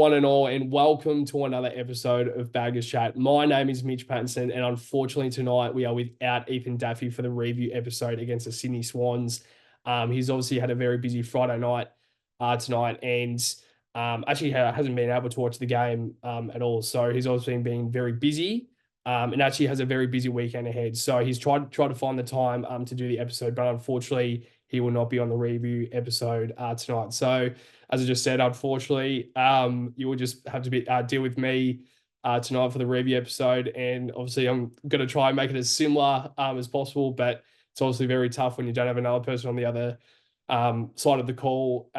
one and all, and welcome to another episode of Baggers Chat. My name is Mitch Pattinson, and unfortunately tonight we are without Ethan Daffy for the review episode against the Sydney Swans. He's obviously had a very busy Friday night tonight, and actually hasn't been able to watch the game at all. So he's obviously been very busy, and actually has a very busy weekend ahead. So he's tried to find the time to do the episode, but unfortunately he will not be on the review episode tonight. So as I just said, unfortunately, you will just have to deal with me tonight for the review episode. And obviously, I'm going to try and make it as similar as possible, but it's obviously very tough when you don't have another person on the other side of the call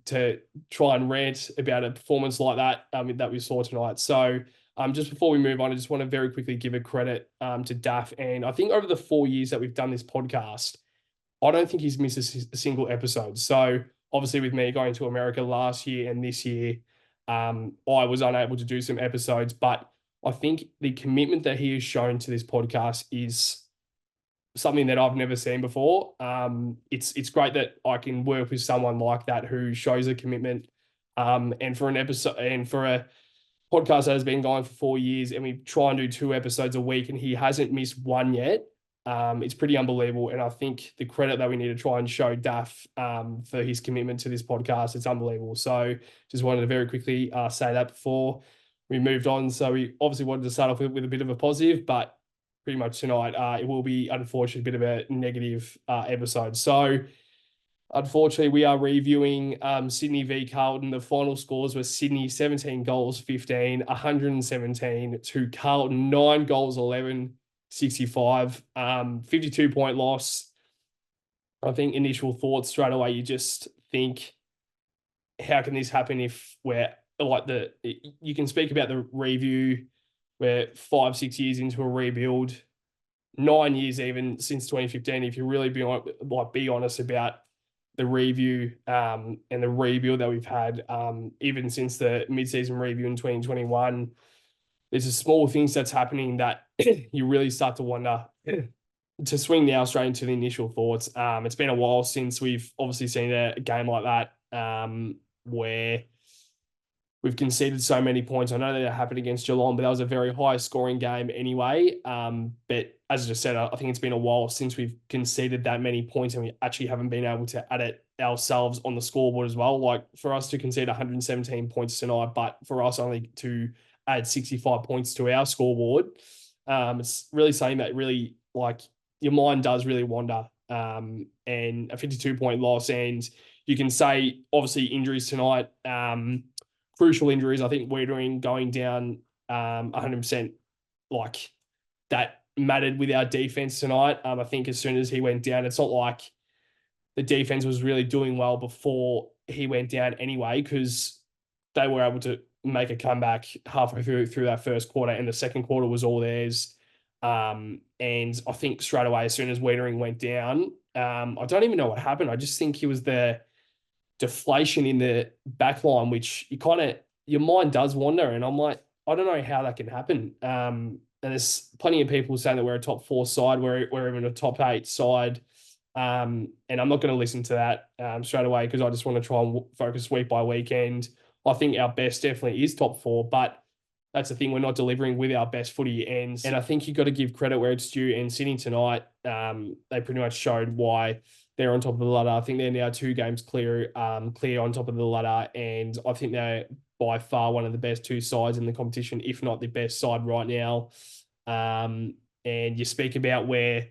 to try and rant about a performance like that that we saw tonight. So just before we move on, I just want to very quickly give a credit to Daff. And I think over the 4 years that we've done this podcast, I don't think he's missed a single episode. So obviously with me going to America last year and this year, I was unable to do some episodes, but I think the commitment that he has shown to this podcast is something that I've never seen before. It's great that I can work with someone like that who shows a commitment. And for an episode and for a podcast that has been going for 4 years, and we try and do 2 episodes a week, and he hasn't missed one yet. It's pretty unbelievable. And I think the credit that we need to try and show Daff for his commitment to this podcast, it's unbelievable. So just wanted to very quickly say that before we moved on. So we obviously wanted to start off with a bit of a positive, but pretty much tonight it will be, unfortunately, a bit of a negative episode. So unfortunately, we are reviewing Sydney v Carlton. The final scores were Sydney 17 goals, 15, 117 to Carlton, 9 goals, 11, 65, 52-point loss. I think initial thoughts straight away, you just think, how can this happen if we're like you can speak about the review, we're 5-6 years into a rebuild, 9 years even since 2015, if you really be honest about the review and the rebuild that we've had, even since the mid-season review in 2021. There's a small things that's happening that you really start to wonder. To swing now straight into the initial thoughts, it's been a while since we've obviously seen a game like that, where we've conceded so many points. I know that it happened against Geelong, but that was a very high scoring game anyway. But as I just said, I think it's been a while since we've conceded that many points, and we actually haven't been able to add it ourselves on the scoreboard as well. Like for us to concede 117 points tonight, but for us only to add 65 points to our scoreboard, it's really something that really, like, your mind does really wander. And a 52-point loss, and you can say obviously injuries tonight, crucial injuries. I think Wiedering going down 100%, like, that mattered with our defense tonight. I think as soon as he went down, it's not like the defense was really doing well before he went down anyway, because they were able to make a comeback halfway through that first quarter, and the second quarter was all theirs. And I think straight away, as soon as Wiedering went down, I don't even know what happened. I just think it was the deflation in the back line, which your mind does wander. And I'm like, I don't know how that can happen. And there's plenty of people saying that we're a top 4 side, we're even a top 8 side. And I'm not going to listen to that straight away, because I just want to try and focus week by weekend. I think our best definitely is top 4, but that's the thing, we're not delivering with our best footy ends. And I think you've got to give credit where it's due. And Sydney tonight, they pretty much showed why they're on top of the ladder. I think they're now 2 games clear on top of the ladder. And I think they're by far one of the best 2 sides in the competition, if not the best side right now. And you speak about where,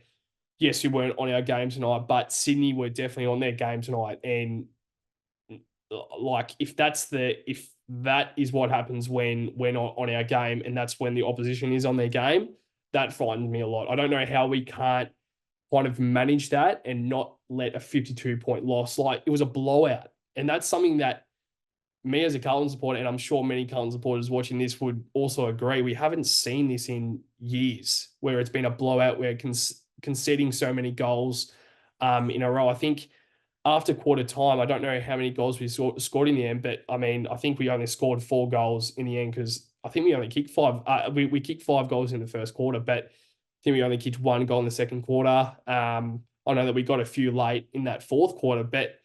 yes, we weren't on our game tonight, but Sydney were definitely on their game tonight. And like, if that is what happens when we're not on our game, and that's when the opposition is on their game, that frightens me a lot. I don't know how we can't kind of manage that and not let a 52-point loss, like, it was a blowout. And that's something that me as a Carlton supporter, and I'm sure many Carlton supporters watching this would also agree, we haven't seen this in years, where it's been a blowout, where conceding so many goals in a row. I think after quarter time, I don't know how many goals we scored in the end, but I mean, I think we only scored 4 goals in the end, because I think we only kicked 5. We kicked 5 goals in the first quarter, but I think we only kicked 1 goal in the second quarter. I know that we got a few late in that fourth quarter, but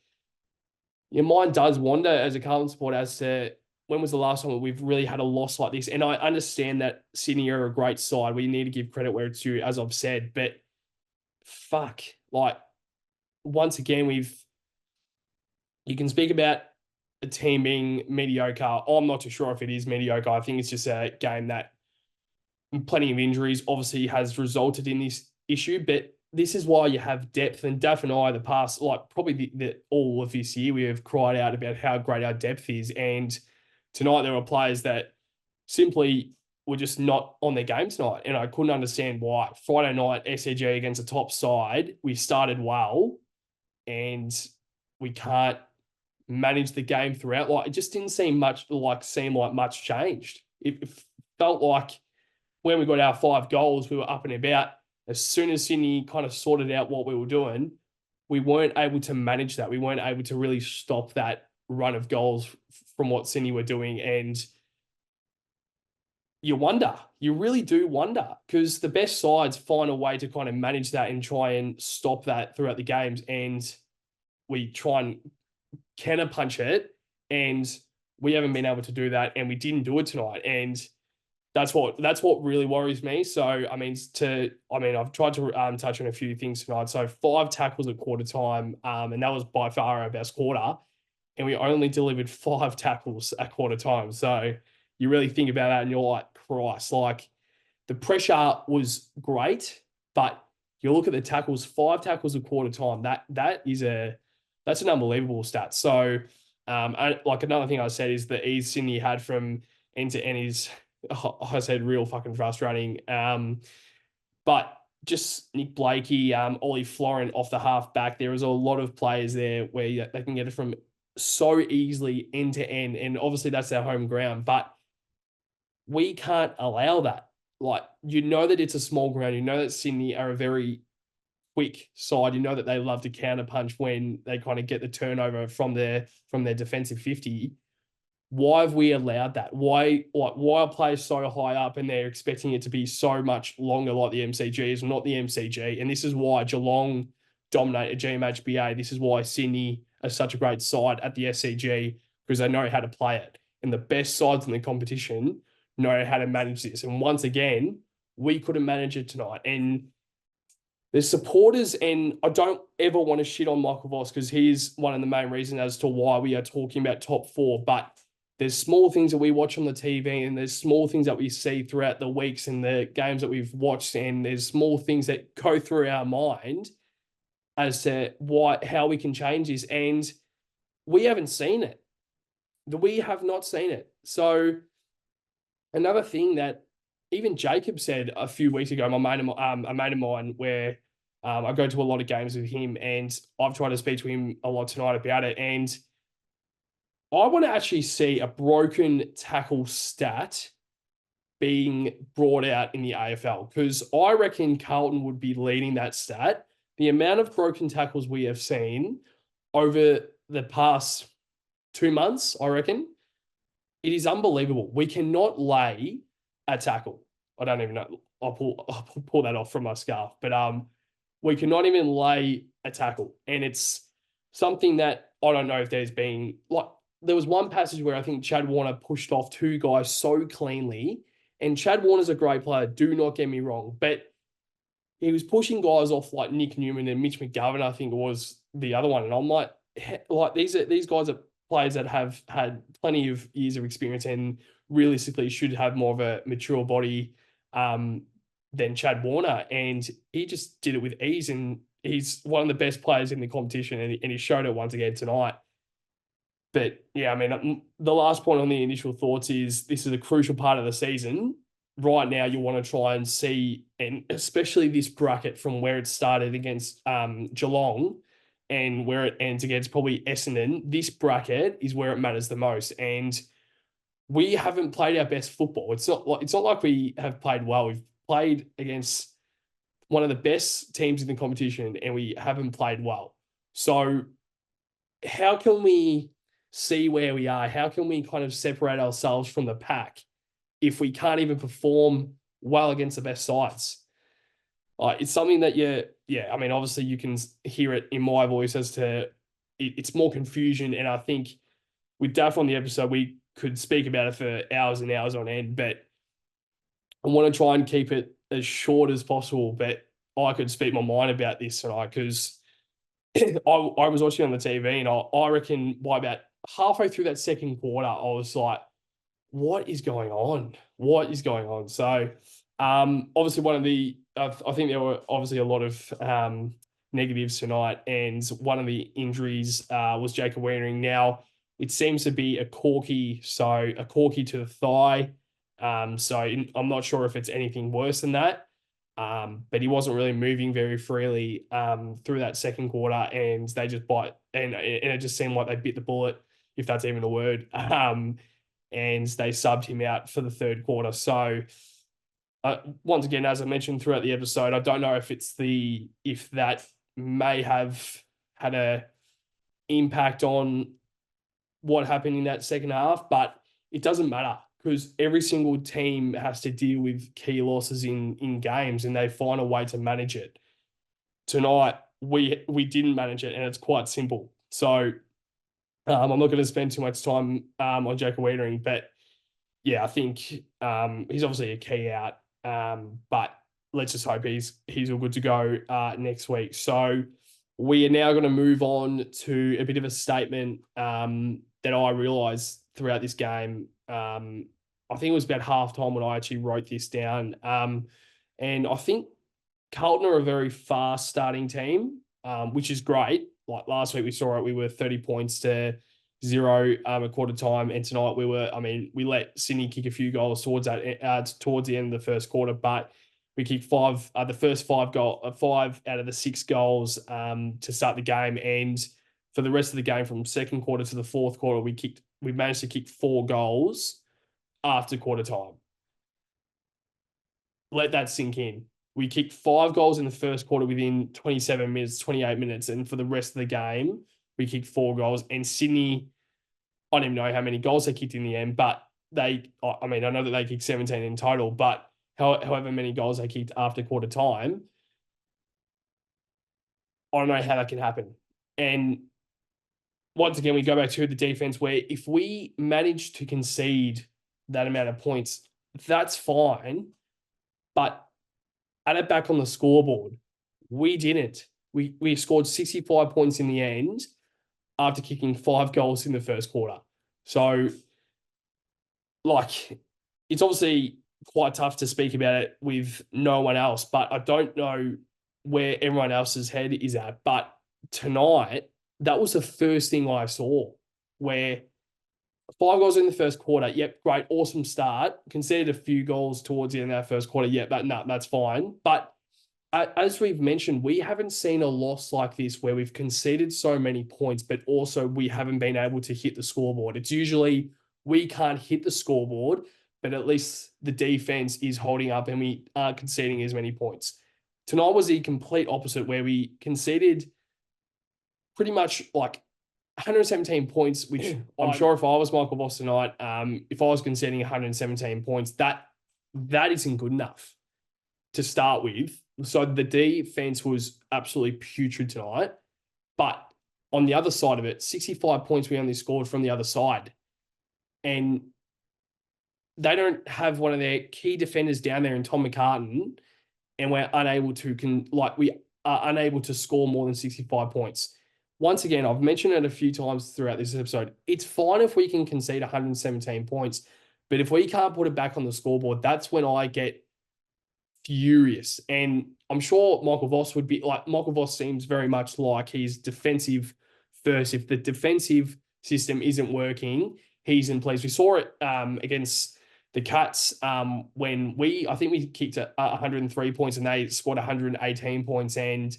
your mind does wander as a Carlton supporter as to when was the last time we've really had a loss like this? And I understand that Sydney are a great side. We need to give credit where it's due, as I've said. But fuck, like once again, you can speak about a team being mediocre. I'm not too sure if it is mediocre. I think it's just a game that plenty of injuries obviously has resulted in this issue. But this is why you have depth. And Daff and I, the past, like probably all of this year, we have cried out about how great our depth is. And tonight there were players that simply were just not on their game tonight. And I couldn't understand why. Friday night, SEG against a top side, we started well and we can't manage the game throughout. Like it just didn't seem like much changed. It felt like when we got our 5 goals, we were up and about. As soon as Sydney kind of sorted out what we were doing, we weren't able to manage that. We weren't able to really stop that run of goals from what Sydney were doing. And you really do wonder, because the best sides find a way to kind of manage that and try and stop that throughout the games. And we try and counterpunch it, and we haven't been able to do that, and we didn't do it tonight. And that's what really worries me. So, I've tried to touch on a few things tonight. So 5 tackles at quarter time, and that was by far our best quarter. And we only delivered 5 tackles at quarter time. So you really think about that and you're like, Christ, like the pressure was great, but you look at the tackles, 5 tackles at quarter time, that's an unbelievable stat. So, like another thing I said is the ease Sydney had from end to end is, I said, real fucking frustrating. But just Nick Blakey, Ollie Florent off the half back, there is a lot of players there where they can get it from so easily end to end. And obviously that's their home ground, but we can't allow that. Like, you know that it's a small ground. You know that Sydney are a very quick side. You know that they love to counterpunch when they kind of get the turnover from their defensive 50. Why have we allowed that? Why are players so high up and they're expecting it to be so much longer like the MCG is not the MCG? And this is why Geelong dominated GMHBA. This is why Sydney are such a great side at the SCG, because they know how to play it. And the best sides in the competition know how to manage this. And once again, we couldn't manage it tonight. And there's supporters, and I don't ever want to shit on Michael Voss because he's one of the main reasons as to why we are talking about top 4. But there's small things that we watch on the TV, and there's small things that we see throughout the weeks and the games that we've watched, and there's small things that go through our mind as to how we can change this. And we haven't seen it. We have not seen it. So another thing that even Jacob said a few weeks ago, a mate of mine, where I go to a lot of games with him, and I've tried to speak to him a lot tonight about it. And I want to actually see a broken tackle stat being brought out in the AFL, because I reckon Carlton would be leading that stat. The amount of broken tackles we have seen over the past 2 months, I reckon, it is unbelievable. We cannot lay a tackle. I don't even know. I'll pull that off from my scarf. But we cannot even lay a tackle. And it's something that I don't know if there's been, like, there was one passage where I think Chad Warner pushed off 2 guys so cleanly. And Chad Warner's a great player, do not get me wrong. But he was pushing guys off like Nick Newman and Mitch McGovern, I think was the other one. And I'm like these guys are players that have had plenty of years of experience and realistically should have more of a mature body than Chad Warner. And he just did it with ease. And he's one of the best players in the competition. And he showed it once again tonight. But yeah, I mean, the last point on the initial thoughts is this is a crucial part of the season. Right now, you want to try and see, and especially this bracket from where it started against Geelong and where it ends against probably Essendon, this bracket is where it matters the most. And we haven't played our best football. It's not like we have played well. We've played against one of the best teams in the competition and we haven't played well. So how can we see where we are? How can we kind of separate ourselves from the pack if we can't even perform well against the best sides? It's something that I mean, obviously you can hear it in my voice as to it's more confusion. And I think with Daff on the episode, we could speak about it for hours and hours on end, but I want to try and keep it as short as possible. But I could speak my mind about this tonight because I was watching on the TV, and I reckon by about halfway through that second quarter, I was like, what is going on? What is going on? So, obviously, I think there were obviously a lot of negatives tonight, and one of the injuries was Jacob Weering. Now, it seems to be a corky, so a corky to the thigh. I'm not sure if it's anything worse than that. But he wasn't really moving very freely through that second quarter, and they just and it just seemed like they bit the bullet, if that's even a word. And they subbed him out for the third quarter. So once again, as I mentioned throughout the episode, I don't know if that may have had a impact on what happened in that second half, but it doesn't matter because every single team has to deal with key losses in games, and they find a way to manage it. Tonight, we didn't manage it, and it's quite simple. So I'm not going to spend too much time on Jacob Weitering, but yeah, I think he's obviously a key out. But let's just hope he's all good to go next week. So we are now going to move on to a bit of a statement that I realised throughout this game. I think it was about halftime when I actually wrote this down. And I think Carlton are a very fast starting team, which is great. Like last week we saw it, we were 30 points to 0 at quarter time. And tonight we let Sydney kick a few goals towards the end of the first quarter, but we kicked the first 5 out of the 6 goals to start the game. And for the rest of the game, from second quarter to the fourth quarter, we managed to kick 4 goals after quarter time. Let that sink in. We kicked 5 goals in the first quarter within 27 minutes, 28 minutes. And for the rest of the game, we kicked 4 goals. And Sydney, I don't even know how many goals they kicked in the end, but I know that they kicked 17 in total, but however many goals they kicked after quarter time, I don't know how that can happen. And once again, we go back to the defense, where if we manage to concede that amount of points, that's fine. But add it back on the scoreboard, we didn't. We scored 65 points in the end after kicking 5 goals in the first quarter. So, it's obviously quite tough to speak about it with no one else, but I don't know where everyone else's head is at. But tonight, that was the first thing I saw, where 5 goals in the first quarter. Yep, great, awesome start. Conceded a few goals towards the end of that first quarter. Yep, that's fine. But as we've mentioned, we haven't seen a loss like this where we've conceded so many points, but also we haven't been able to hit the scoreboard. It's usually we can't hit the scoreboard, but at least the defense is holding up and we aren't conceding as many points. Tonight was the complete opposite, where we conceded pretty much 117 points, which I'm sure if I was Michael Voss tonight, if I was conceding 117 points, that isn't good enough to start with. So the defense was absolutely putrid tonight. But on the other side of it, 65 points we only scored from the other side. And they don't have one of their key defenders down there in Tom McCartan, and we are unable to score more than 65 points. Once again, I've mentioned it a few times throughout this episode. It's fine if we can concede 117 points, but if we can't put it back on the scoreboard, that's when I get furious. And I'm sure Michael Voss would be Michael Voss seems very much like he's defensive first. If the defensive system isn't working, he's in place. We saw it against the Cats when I think we kicked 103 points and they scored 118 points, and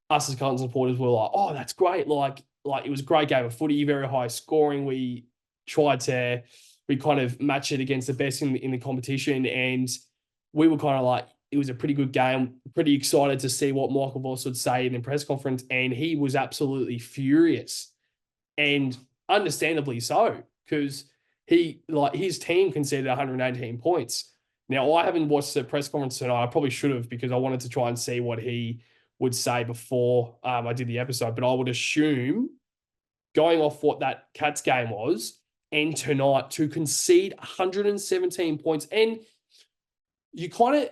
us as Carlton supporters were like, oh, that's great. Like it was a great game of footy, very high scoring. We kind of match it against the best in the competition, and we were kind of like, it was a pretty good game, pretty excited to see what Michael Voss would say in the press conference, and he was absolutely furious, and understandably so, because his team conceded 118 points. Now, I haven't watched the press conference tonight. I probably should have, because I wanted to try and see what he would say before I did the episode, but I would assume, going off what that Cats game was, and tonight to concede 117 points. And you kind of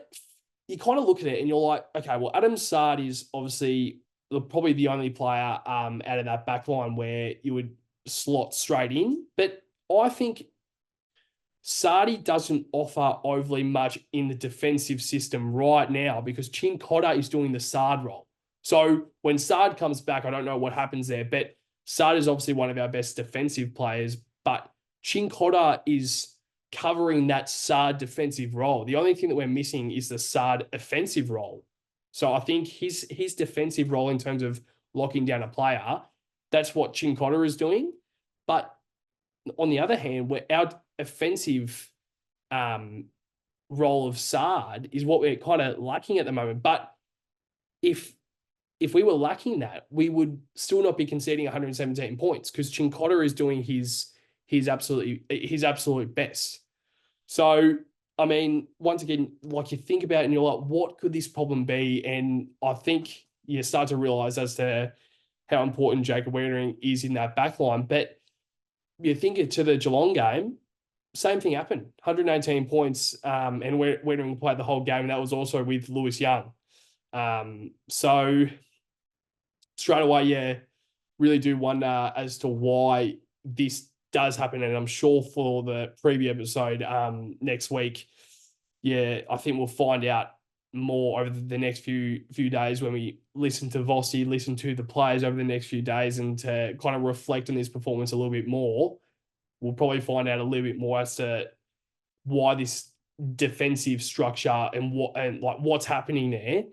look at it and you're like, okay, well, Adam Sard is obviously probably the only player out of that back line where you would slot straight in. But I think Sardi doesn't offer overly much in the defensive system right now because Chin Cotter is doing the Sard role. So when Sard comes back, I don't know what happens there, but Sard is obviously one of our best defensive players, but Chin Cotter is covering that Sard defensive role. The only thing that we're missing is the Sard offensive role. So I think his defensive role in terms of locking down a player, that's what Chin Cotter is doing. But on the other hand, our offensive role of Sard is what we're kind of lacking at the moment. But if we were lacking that, we would still not be conceding 117 points because Chin Cotter is doing his absolute best. So, I mean, once again, like you think about it and you're like, what could this problem be? And I think you start to realize as to how important Jacob Weitering is in that backline. But you think it to the Geelong game, same thing happened. 118 points, and Weitering played the whole game, and that was also with Lewis Young. So straight away, yeah, really do wonder as to why this does happen. And I'm sure for the preview episode next week, yeah, I think we'll find out more over the next few days when we listen to Vossi, listen to the players over the next few days, and to kind of reflect on this performance a little bit more. We'll probably find out a little bit more as to why this defensive structure and what's happening there.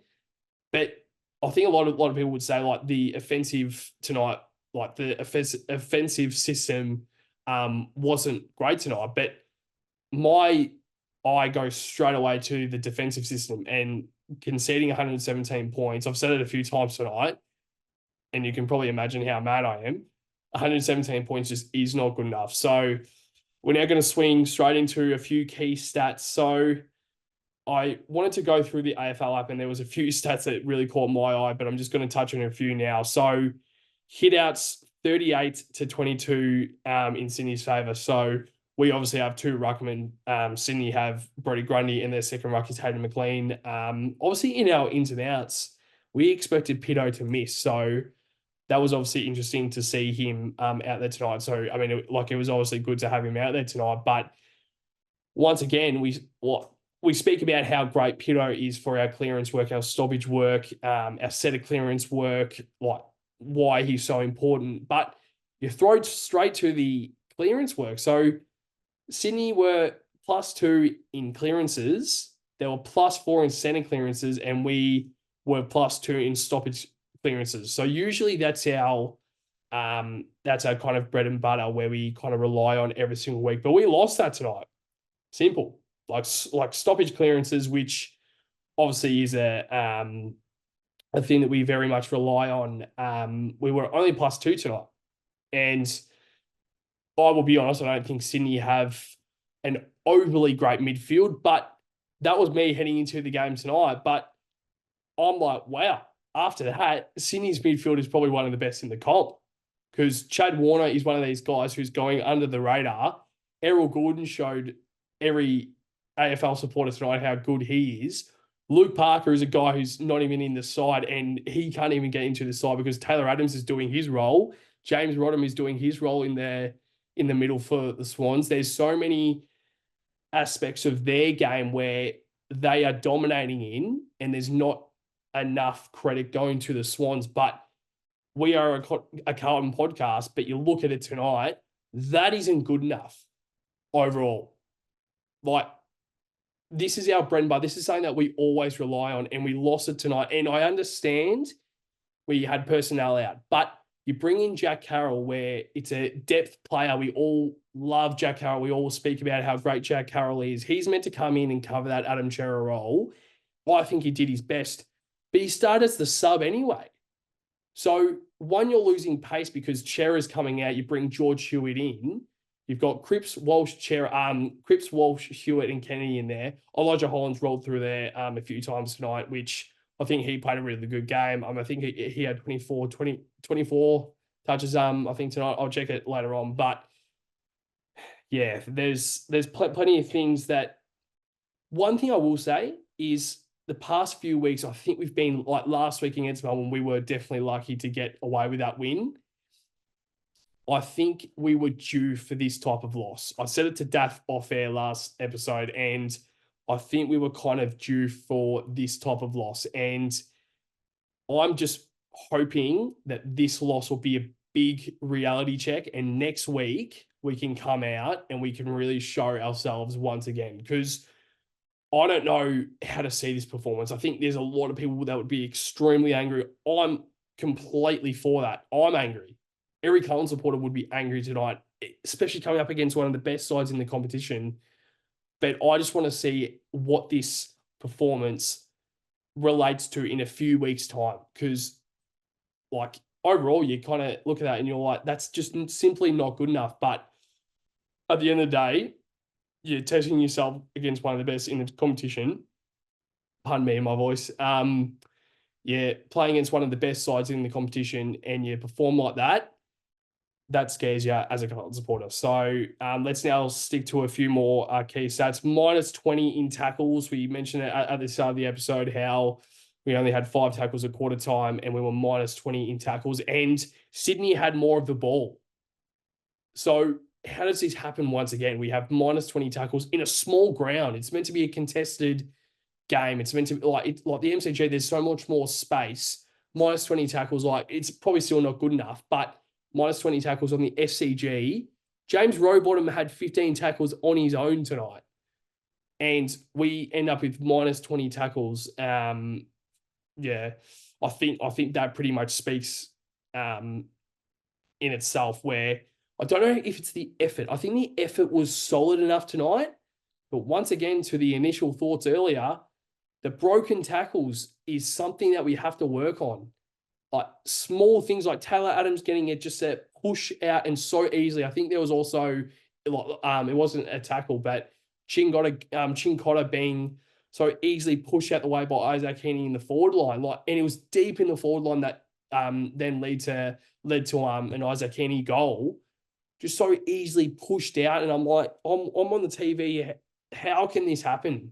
But I think a lot of people would say like the offensive tonight, like the offensive system wasn't great tonight. But my eye goes straight away to the defensive system and conceding 117 points. I've said it a few times tonight, and you can probably imagine how mad I am. 117 points just is not good enough. So we're now going to swing straight into a few key stats. So I wanted to go through the AFL app, and there was a few stats that really caught my eye, but I'm just going to touch on a few now. So hitouts 38-22 in Sydney's favour. So we obviously have two ruckmen. Sydney have Brody Grundy, and their second ruck is Hayden McLean. Obviously, in our ins and outs, we expected Patto to miss. So that was obviously interesting to see him out there tonight. So, I mean, it was obviously good to have him out there tonight. But once again, we speak about how great Patto is for our clearance work, our stoppage work, our set of clearance work, like why he's so important. But you throw it straight to the clearance work. So Sydney were +2 in clearances. They were +4 in centre clearances, and we were +2 in stoppage clearances. So usually that's our kind of bread and butter where we kind of rely on every single week. But we lost that tonight. Simple. Like stoppage clearances, which obviously is a thing that we very much rely on. We were only +2 tonight. And I will be honest, I don't think Sydney have an overly great midfield, but that was me heading into the game tonight. But I'm like, wow, after that, Sydney's midfield is probably one of the best in the comp because Chad Warner is one of these guys who's going under the radar. Errol Gordon showed every AFL supporter tonight how good he is. Luke Parker is a guy who's not even in the side, and he can't even get into the side because Taylor Adams is doing his role. James Rodham is doing his role in the middle for the Swans. There's so many aspects of their game where they are dominating in, and there's not enough credit going to the Swans. But we are a Carlton podcast, but you look at it tonight, that isn't good enough overall. Like, this is our bread and butter. This is something that we always rely on, and we lost it tonight. And I understand we had personnel out, but you bring in Jack Carroll where it's a depth player. We all love Jack Carroll. We all speak about how great Jack Carroll is. He's meant to come in and cover that Adam Cerra role. I think he did his best, but he started as the sub anyway. So one, you're losing pace because Cerra's coming out. You bring George Hewitt in. You've got Cripps, Walsh, Hewitt, and Kennedy in there. Elijah Hollands rolled through there a few times tonight, which I think he played a really good game. I think he had 24 touches, I think tonight. I'll check it later on. But yeah, there's plenty of things that. One thing I will say is the past few weeks, I think we've been like last week against Melbourne, we were definitely lucky to get away with that win. I think we were due for this type of loss. I said it to Daff off air last episode, and I think we were kind of due for this type of loss. And I'm just hoping that this loss will be a big reality check. And next week, we can come out and we can really show ourselves once again. Because I don't know how to see this performance. I think there's a lot of people that would be extremely angry. I'm completely for that. I'm angry. Every Carlton supporter would be angry tonight, especially coming up against one of the best sides in the competition. But I just want to see what this performance relates to in a few weeks' time. Because, like, overall, you kind of look at that and you're like, that's just simply not good enough. But at the end of the day, you're testing yourself against one of the best in the competition. Pardon me in my voice. Yeah, playing against one of the best sides in the competition and you perform like that, that scares you as a Carlton supporter. So let's now stick to a few more key stats. Minus 20 in tackles. We mentioned it at the start of the episode how we only had 5 tackles at quarter time and we were minus 20 in tackles. And Sydney had more of the ball. So how does this happen once again? We have minus 20 tackles in a small ground. It's meant to be a contested game. It's meant to be like the MCG, there's so much more space. Minus 20 tackles, like it's probably still not good enough, but minus 20 tackles on the SCG. James Rowbottom had 15 tackles on his own tonight. And we end up with minus 20 tackles. Yeah, I think that pretty much speaks in itself where I don't know if it's the effort. I think the effort was solid enough tonight. But once again, to the initial thoughts earlier, the broken tackles is something that we have to work on. Like small things like Taylor Adams getting it just to push out and so easily. I think there was also, it wasn't a tackle, but Chincotta being so easily pushed out the way by Isaac Heaney in the forward line. And it was deep in the forward line that then led to an Isaac Heaney goal. Just so easily pushed out. And I'm like, I'm on the TV. How can this happen?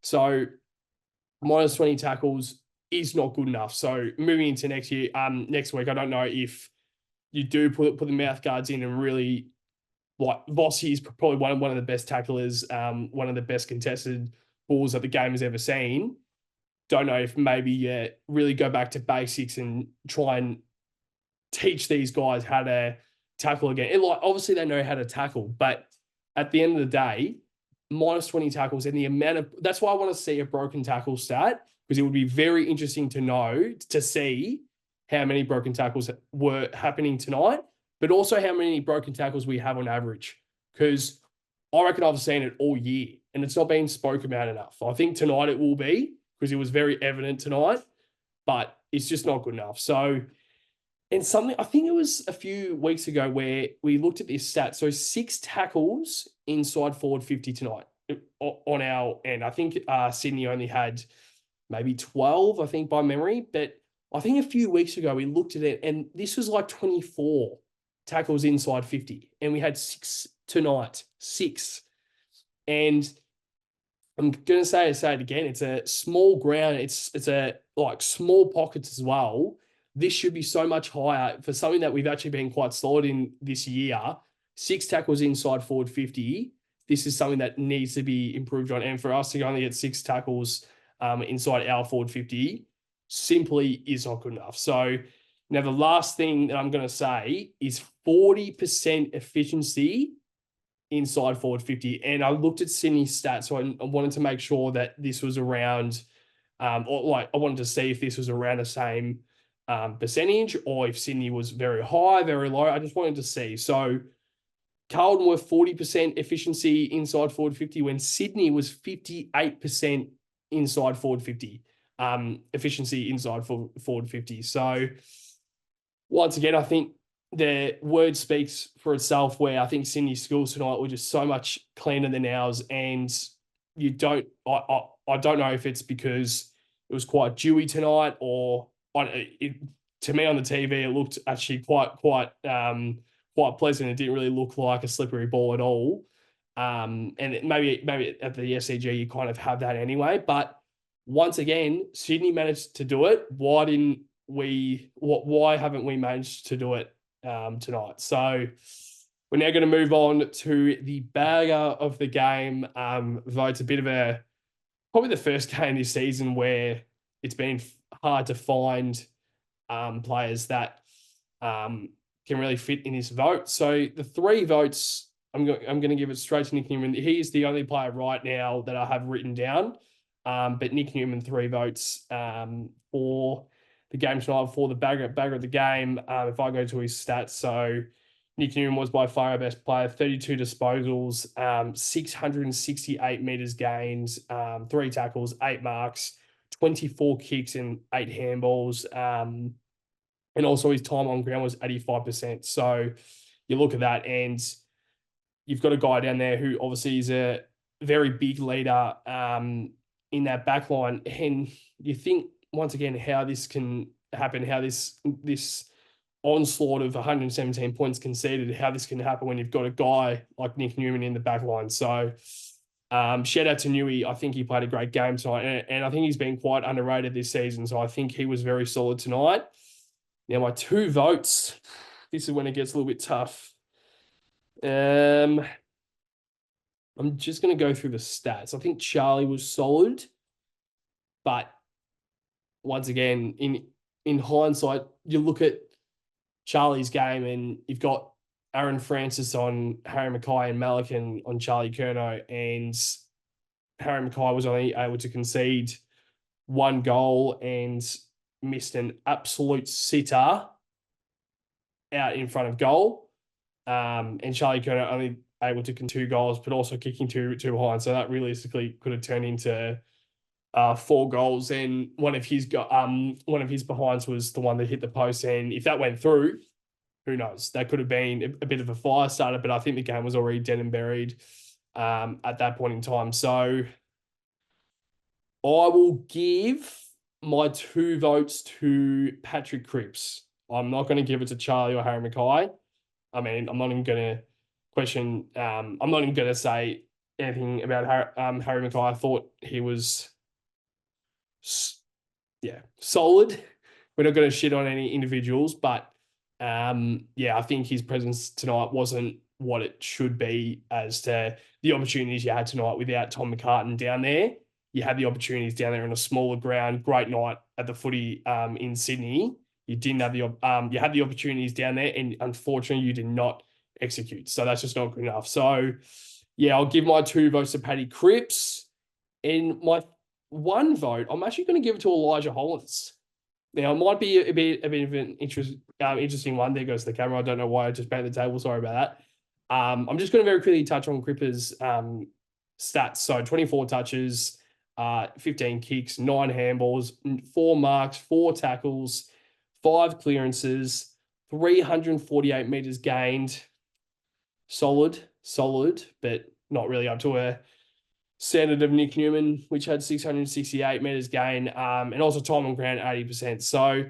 So minus 20 tackles is not good enough. So moving into next week, I don't know if you do put the mouth guards in and really like Vossi is probably one of the best tacklers, one of the best contested balls that the game has ever seen. Don't know if maybe really go back to basics and try and teach these guys how to tackle again. And like obviously they know how to tackle, but at the end of the day, minus 20 tackles and the amount of that's why I want to see a broken tackle stat, because it would be very interesting to see how many broken tackles were happening tonight, but also how many broken tackles we have on average. Because I reckon I've seen it all year and it's not been spoken about enough. I think tonight it will be because it was very evident tonight, but it's just not good enough. So, and something, I think it was a few weeks ago where we looked at this stat. So 6 tackles inside forward 50 tonight on our end. I think Sydney only had maybe 12, I think, by memory. But I think a few weeks ago we looked at it and this was like 24 tackles inside 50. And we had 6 tonight. 6. And I'm going to say it again. It's a small ground. It's a like small pockets as well. This should be so much higher for something that we've actually been quite solid in this year. 6 tackles inside forward 50. This is something that needs to be improved on. And for us to only get 6 tackles inside our forward 50 simply is not good enough. So now the last thing that I'm going to say is 40% efficiency inside forward 50. And I looked at Sydney's stats, so I wanted to make sure that this was around, I wanted to see if this was around the same percentage or if Sydney was very high, very low. I just wanted to see. So Carlton were 40% efficiency inside forward 50 when Sydney was 58% inside forward 50, efficiency inside forward 50. So once again, I think the word speaks for itself where I think Sydney's skills tonight were just so much cleaner than ours. And I don't know if it's because it was quite dewy tonight or to me on the TV, it looked actually quite quite pleasant. It didn't really look like a slippery ball at all. And maybe at the SCG you kind of have that anyway. But once again, Sydney managed to do it. Why haven't we managed to do it tonight? So we're now going to move on to the bagger of the game votes. Probably the first game this season where it's been hard to find players that can really fit in this vote. So the 3 votes, I'm going to give it straight to Nick Newman. He is the only player right now that I have written down. But Nick Newman, 3 votes for the game tonight, for the bagger of the game. If I go to his stats, so Nick Newman was by far our best player, 32 disposals, 668 metres gained, 3 tackles, 8 marks, 24 kicks and 8 handballs. And also his time on ground was 85%. So you look at that and you've got a guy down there who obviously is a very big leader in that back line. And you think, once again, how this can happen, how this onslaught of 117 points conceded, how this can happen when you've got a guy like Nick Newman in the back line. So shout out to Newey. I think he played a great game tonight, and I think he's been quite underrated this season. So I think he was very solid tonight. Now, my 2 votes, this is when it gets a little bit tough. I'm just going to go through the stats. I think Charlie was solid, but once again, in hindsight, you look at Charlie's game and you've got Aaron Francis on Harry Mackay and Malikan on Charlie Curnow, and Harry Mackay was only able to concede 1 goal and missed an absolute sitter out in front of goal. And Charlie Curnow only able to concede 2 goals, but also kicking too high. And so that realistically could have turned into 4 goals. And one of his behinds was the one that hit the post. And if that went through, who knows? That could have been a bit of a fire starter, but I think the game was already dead and buried at that point in time. So I will give my 2 votes to Patrick Cripps. I'm not going to give it to Charlie or Harry Mackay. I mean, I'm not even going to question. I'm not even going to say anything about Harry Mackay. I thought he was, solid. We're not going to shit on any individuals, but I think his presence tonight wasn't what it should be as to the opportunities you had tonight without Tom McCartan down there. You had the opportunities down there on a smaller ground. Great night at the footy in Sydney. You didn't have you had the opportunities down there, and unfortunately, you did not execute. So that's just not good enough. So, I'll give my 2 votes to Paddy Cripps, and my 1 vote, I'm actually going to give it to Elijah Hollands. Now, it might be a bit of an interesting one. There goes the camera. I don't know why I just banged the table. Sorry about that. I'm just going to very quickly touch on Cripps' stats. So 24 touches, 15 kicks, 9 handballs, 4 marks, 4 tackles, 5 clearances, 348 metres gained. Solid, but not really up to a standard of Nick Newman, which had 668 metres gain, and also time on ground 80%. So,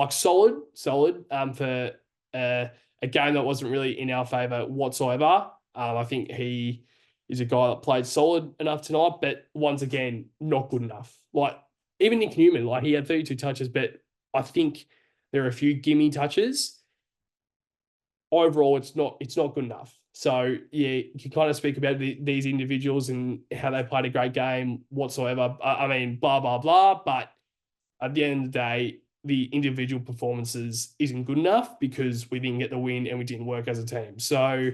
solid for a game that wasn't really in our favour whatsoever. I think he is a guy that played solid enough tonight, but once again, not good enough. Like, even Nick Newman, he had 32 touches, but I think there are a few gimme touches. Overall, it's not good enough. So, you can kind of speak about these individuals and how they played a great game whatsoever. I mean, blah, blah, blah. But at the end of the day, the individual performances isn't good enough because we didn't get the win and we didn't work as a team. So,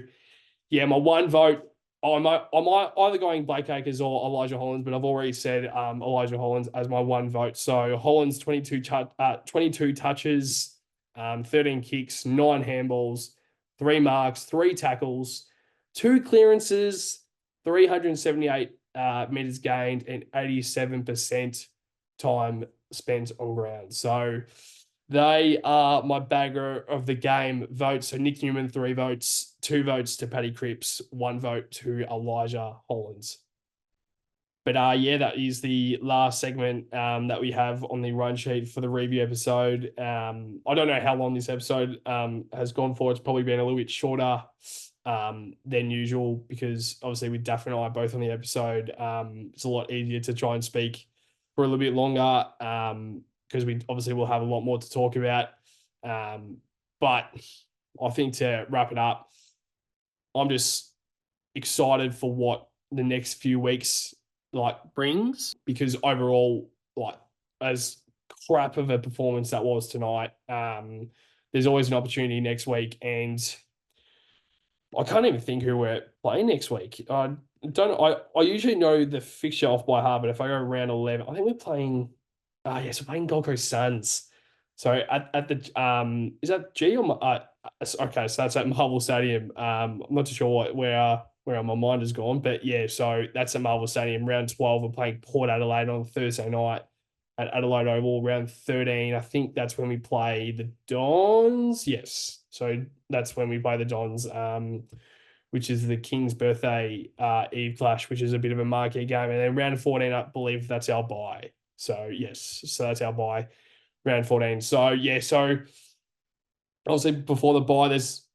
my 1 vote, I'm either going Blake Acres or Elijah Hollands, but I've already said Elijah Hollands as my 1 vote. So, Hollands, 22 touches, 13 kicks, 9 handballs, 3 marks, 3 tackles, 2 clearances, 378 metres gained, and 87% time spent on ground. So they are my bagger of the game votes. So Nick Newman, 3 votes, 2 votes to Paddy Cripps, 1 vote to Elijah Hollands. But yeah, that is the last segment that we have on the run sheet for the review episode. I don't know how long this episode has gone for. It's probably been a little bit shorter than usual because obviously with Daff and I both on the episode, it's a lot easier to try and speak for a little bit longer because we obviously will have a lot more to talk about. But I think to wrap it up, I'm just excited for what the next few weeks brings, because overall, as crap of a performance that was tonight, there's always an opportunity next week, and I can't even think who we're playing next week. I don't. I usually know the fixture off by heart, but if I go round 11, I think we're playing. Yes, we're playing Gold Coast Suns. So at the is that G or okay? So that's at Marvel Stadium. I'm not too sure where my mind has gone, but yeah. So that's at Marvel Stadium. Round 12, we're playing Port Adelaide on Thursday night at Adelaide Oval. Round 13, I think that's when we play the Dons. Yes, so that's when we play the Dons. Which is the King's birthday Eve clash, which is a bit of a marquee game. And then round 14, I believe that's our bye. So yes, so that's our bye, round 14. So yeah, so obviously before the bye, there's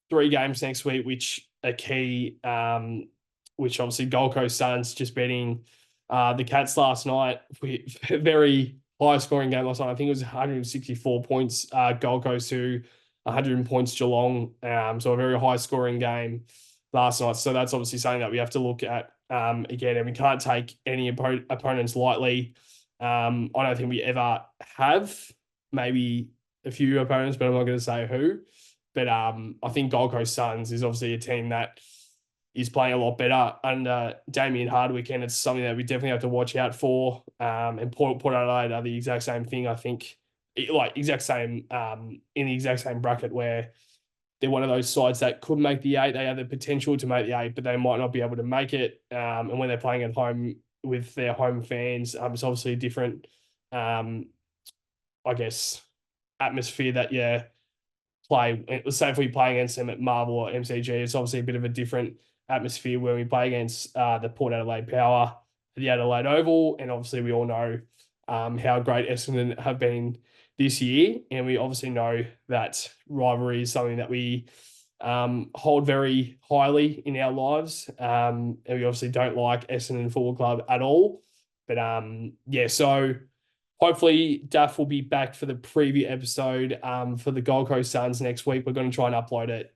3 games next week, which are key. Which obviously Gold Coast Suns just beating the Cats last night. Very high scoring game last night. I think it was 164 points Gold Coast to 100 points Geelong. So a very high scoring game last night. So that's obviously something that we have to look at again, and we can't take any opponents lightly. I don't think we ever have. Maybe a few opponents, but I'm not going to say who. But I think Gold Coast Suns is obviously a team that is playing a lot better under Damien Hardwick, and it's something that we definitely have to watch out for. And Port Adelaide are the exact same thing, I think, exact same in the exact same bracket, where they're one of those sides that could make the 8. They have the potential to make the 8, but they might not be able to make it. And when they're playing at home with their home fans, it's obviously a different, I guess, atmosphere that play. Let's say if we play against them at Marvel or MCG, it's obviously a bit of a different atmosphere when we play against the Port Adelaide Power at the Adelaide Oval. And obviously we all know how great Essendon have been this year. And we obviously know that rivalry is something that we hold very highly in our lives. And we obviously don't like Essendon Football Club at all. But yeah, so hopefully Daff will be back for the preview episode for the Gold Coast Suns next week. We're going to try and upload it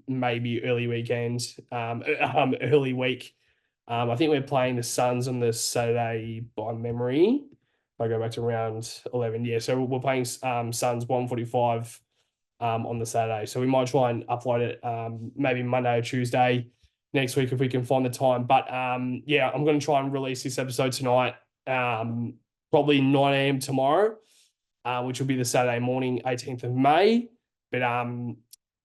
maybe early weekend, early week. I think we're playing the Suns on the Saturday by memory. If I go back to round 11, yeah. So we're playing Suns 1:45 on the Saturday. So we might try and upload it maybe Monday or Tuesday next week if we can find the time. But yeah, I'm going to try and release this episode tonight. Probably 9 a.m. tomorrow, which will be the Saturday morning, 18th of May. But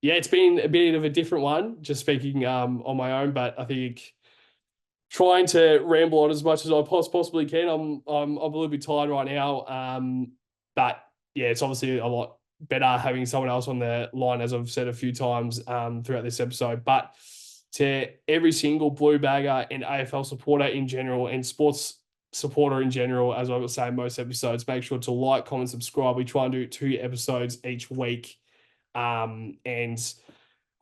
yeah, it's been a bit of a different one, just speaking on my own. But I think trying to ramble on as much as I possibly can. I'm a little bit tired right now. But yeah, it's obviously a lot better having someone else on the line, as I've said a few times throughout this episode. But to every single Blue Bagger and AFL supporter in general, and sports supporter in general, as I was saying most episodes, make sure to like, comment, subscribe. We try and do 2 episodes each week. And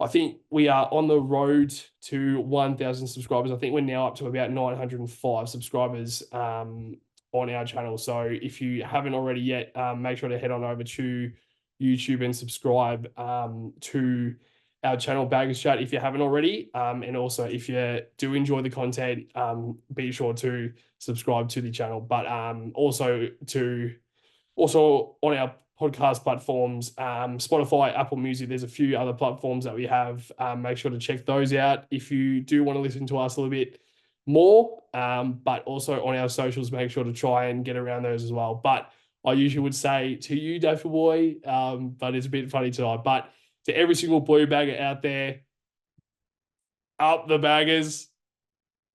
I think we are on the road to 1,000 subscribers. I think we're now up to about 905 subscribers on our channel. So if you haven't already yet, make sure to head on over to YouTube and subscribe to our channel, Baggers Chat, if you haven't already. And also, if you do enjoy the content, be sure to subscribe to the channel. But also on our podcast platforms, Spotify, Apple Music, there's a few other platforms that we have. Make sure to check those out if you do want to listen to us a little bit more. But also on our socials, make sure to try and get around those as well. But I usually would say to you, Daffy Boy, but it's a bit funny tonight. But to every single Blue Bagger out there, up the Baggers.